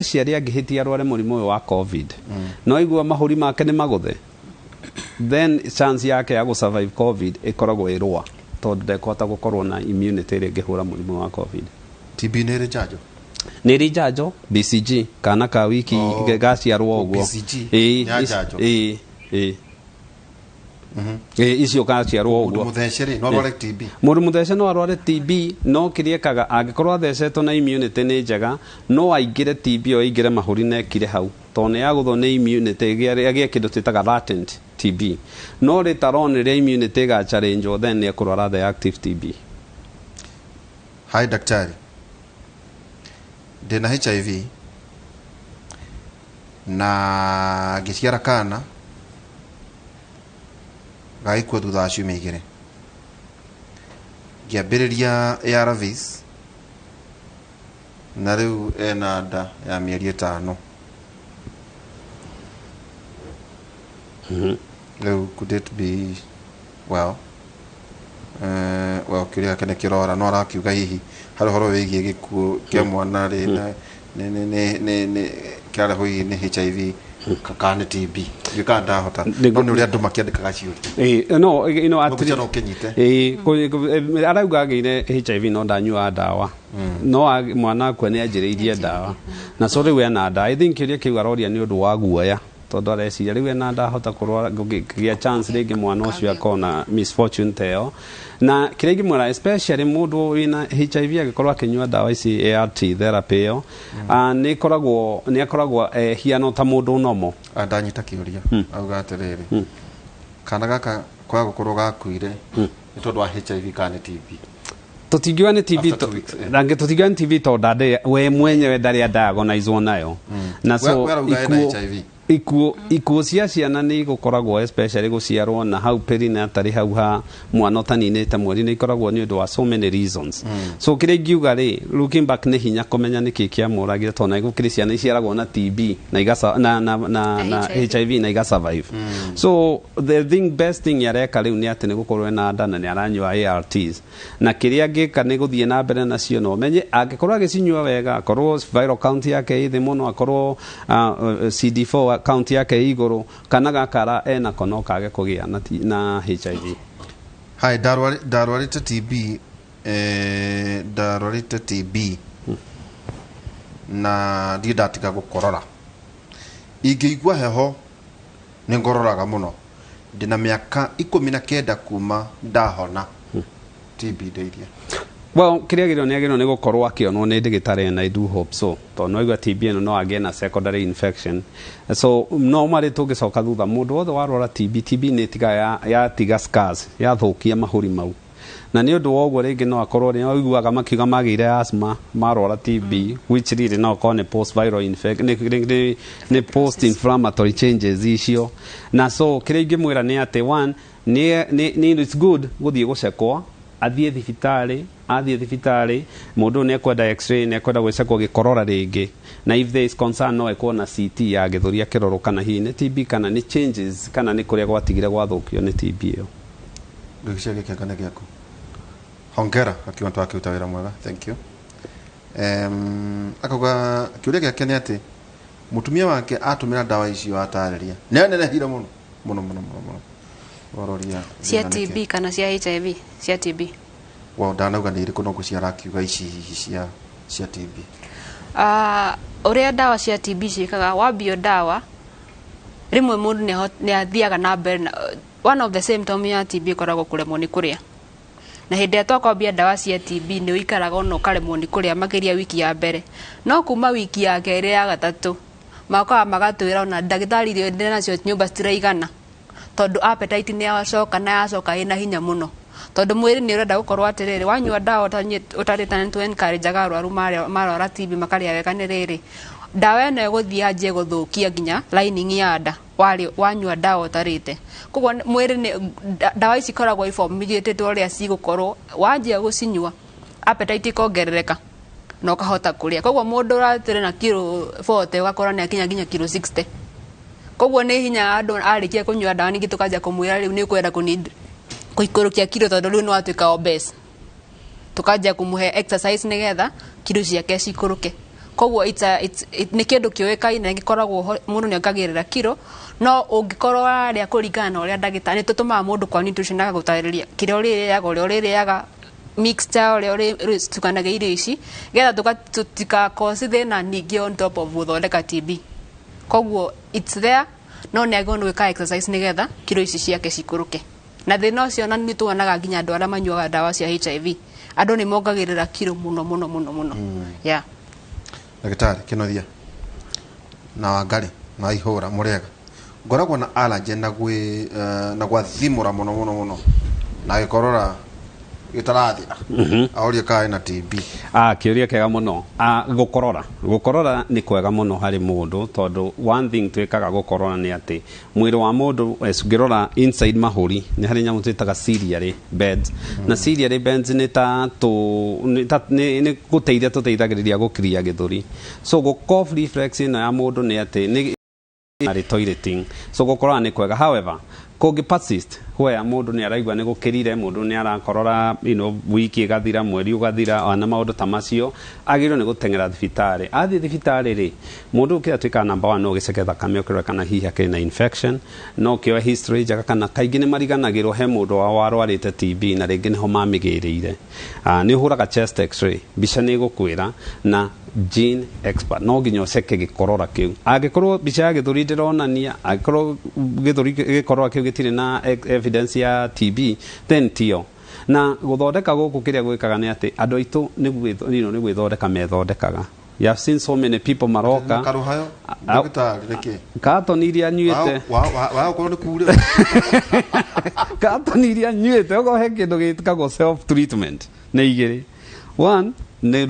ciari angihitia arware murimu wa covid no igua mahuri make ni maguthe then chance yake ya survive covid ikoragwo irwa tondu ndekota gukorwo na immunity iri ngihura murimu wa covid. TB nere jajo neri jajo BCG kana ka wiki gaciarwo uguo icio gaciarwo uguo mundu muthece no arware TB no kiriekaga angikorwo athecetwo na immunity ni njega no aingire TB o ingire mahuri nekire hau tone ya guthwo ni immunity gia kindu titaga latent TB no ritaron ria immunity ga challenge then ni kurwara the active TB. Hai daktari, ndina HIV na giciara kana gaikwo thutha wa ciumia 2 ngiambĩrĩria ARVs na rĩu ena nda ya mĩeri 5. Rĩu could it be well kiria kene kirora no arakiuga hihi hari horo wigie gikuo kia mwana ri ne kiara hoyi ne HIV kana TB gikanda hota no uri andu makiandikaga ciuri no atri no kenyite arauga agire HIV no ndanyua ndawa no mwana akwa ni anjiriirie ndawa na so riu ena ndawa I think kiria kiuga roria ni undu wa guoya tondu areciria riu ena ndahota kurwa gia chance ringi mwana ucio akona misfortune teo na kiringi mwara especially mundu wina HIV agikorwa akinyua ndawa ici ART therapy yo ni akoragwo hiano ta mundu nomo andanyita kiuria auga atiriri kana gaka kwa gukorwo gakuire ni tondu wa HIV kana TB tutingiwa ni TB rangi tutingiwa ni TB to ndade we mwenyewe ndari diagnosewo nayo na so ikuo cia ciana ni gukoragwo especially guciarwo na hau perinatal hau ha mwana taninite mweri ni ikoragwo ni undu wa so many reasons so kire ngiuga ri looking back ni hinya kumenya niki kia muragire tona igukire ciana iciaragwo na TB na igasa na HIV na iga survive so the best thing yareka riu ni ati ni gukorwo na nda na ni aranywa ARTs na kiria ngika ni guthie na mbere nacio no menye angikorwo agicinywa wega akorwo viral count yake ithi muno akorwo CD4 account yake iguru kana gakara ena kono kage kugia na HIV. Hai darwarite TB darwarite TB na ndidatika gukorora ingĩigua heho ni ngororaga muno ndina miaka 19 kuma ndahona TB ndeithia. Well, kiria ni gukorwo akionwo ni ndigitari na I do hope so. To no igwa TB no again a secondary infection. So no mari tungicoka thutha mundu wothe warwara TB ni tiga ya tiga scars ya thukia mahuri mau. Na ni undu woguo ringi no akorwo ni oiguaga makiuga magire asthma marwara TB which really no call post viral infection ni post inflammatory changes icio. Na so kiria ingimwira ni ati one ni it's good guthie gucekwa athie thibitari mundu ni ekwenda x-ray ni ekwenda gwicekwo gikorora ringi na if there is concern no ekwo na CT ya githuria kiroro kana hihi ni TB kana ni changes kana ni kuria gwatigire gwathukio ni TB yo ndugicege kiakane giako hongera akiwa ntwa kiutawira mwega thank you akauga kiuria giake ni ati mutumia wake atumira dawa icio atariria nene hira muno wororia cia TB kana cia HIV cia TB wa ndanauga ni iriku no guciara kiuga ici cia TB uria dawa cia TB cikaga wambio dawa rimwe mundu ni athiaga na mbere one of the symptoms ya TB koragwo kuremwo ni kuria na hindi twakwambia dawa cia TB ni uikaraga no karemwo ni kuria makiria wiki ya mbere no kuma wiki ya keri ya gatatu makawa magatwira ona ndagitari rio nacio nyumba citiraigana tondu appetite ni yacoka ina hinya muno tondu mwiri ni urenda gukorwo atiriri wanyua dawa utarita to encourage arwaru marwara TB makaria wega ni riri dawa eno iguthii anjie guthukia nginya lining ya nda wanyua dawa utarite koguo mwiri ni dawa ici koragwo iformulated uria cigukorwo wanjia gucinyua appetite kongerereka no kahota kuria koguo mundu uratire na kilo 40 ugakora ni akinya nginya kilo 60 koguo ni hinya andu arikia kunyua dawa ningi tukaja kumwira riu ni kwenda kuikurukia kilo tondu riu ni watuika obese tukaja kumuhe exercise nigetha kilo ciake cikuruke koguo nä kä ndå kä å ä kaine gä koragwo må ndå nä ongagä rä ra kiro no å ngä korwo warä a kå ringana na å rä a ndagä tarä nä tå tå maga må ndå kwa nutrition agagå tarä ria kä rä a å rä rä aga å rä a å rä rä aga mixture å rä a å rä tukanaga irio ici getha tå tikakoci thä na ningä on top of gå thondeka TB koguo it's there no nä agä gwä ka exercise nä getha kiro ici ciake cikå rå ke na thä na å cio na nä tuonaga nginya andå arä a manyuaga ndawa cia HIV andå nä mongagä rä ra kiro muno muno muno muno yeah ndagĩtarĩ Kĩnothia na Wangari na Ihũra mũrĩega ngoragwo na allergy na gwathimũra mũno na gĩkorora gĩtarathira aũria kaĩ na TB kĩũria kĩega mũno gũkorora nĩ kwega mũno harĩ mũndũ tondũ one thing twĩkaga gũkorora nĩ atĩ mwĩrĩ wa mũndũ ũngĩrora inside mahũri nĩ harĩ nyamũ twĩtaga ciliary beds na ciliary beds nĩ ta nĩ gũteithia tũteithagĩrĩria gũkiria gĩthũri so cough reflex ĩno ya mũndũ nĩ atĩ nĩ arĩ toileting so gũkorora nĩ kwega however kũngĩ persist where mũndũ nĩ araigua nĩ gũkĩrire mũndũ nĩ arakorora wiki ĩgathira mweri ũgathira na maũndũ ta macio agĩrĩirwo nĩ gũteng'era thibitarĩ athiĩ thibitarĩ rĩ mũndũ ũkĩra tuĩkaga number 1 no gĩceke thakame ũkĩrora kana hihi akĩrĩ na infection no kĩoe history njega kana kaingĩ nĩ mariganagĩrwo he mũndũ wao warwarĩte TB na rĩngĩ nĩho mamĩgĩrĩire nĩ ũhũraga chest x-ray mbica nĩ ĩgũkwĩra na gene expert no nginya ũceke gĩkorora kĩu angĩkorwo mbica ya gĩthũri ndĩronania angĩkorwo gĩthũri gĩkorora kĩu gĩtirĩ na evidence ya TB then tio na gũthondeka gũkũ kĩrĩa gwĩkaga nĩ atĩ andũ aitũ nĩ gwĩthondeka methondekaga you have seen so many people maroka karuhayo ndagĩtarĩ nĩkĩ katoni iria nyuĩte wa ũkorwo nĩ kuure katoni iria nyuĩte ũkorwo he kĩndũ gĩtagwo self treatment nĩ igĩrĩ one nĩ